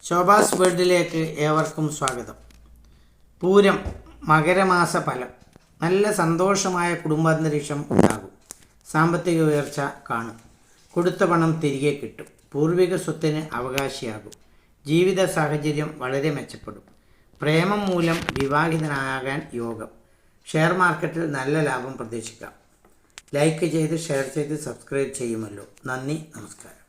ശോഭാസ് വേൾഡിലേക്ക് ഏവർക്കും സ്വാഗതം. പൂരം മകരമാസ ഫലം. നല്ല സന്തോഷമായ കുടുംബാന്തരീക്ഷം ഉണ്ടാകും. സാമ്പത്തിക ഉയർച്ച കാണും. കൊടുത്ത പണം തിരികെ കിട്ടും. പൂർവിക സ്വത്തിന് അവകാശിയാകും. ജീവിത സാഹചര്യം വളരെ മെച്ചപ്പെടും. പ്രേമം മൂലം വിവാഹിതനാകാൻ യോഗം. ഷെയർ മാർക്കറ്റിൽ നല്ല ലാഭം പ്രതീക്ഷിക്കാം. ലൈക്ക് ചെയ്ത് ഷെയർ ചെയ്ത് സബ്സ്ക്രൈബ് ചെയ്യുമല്ലോ. നന്ദി, നമസ്കാരം.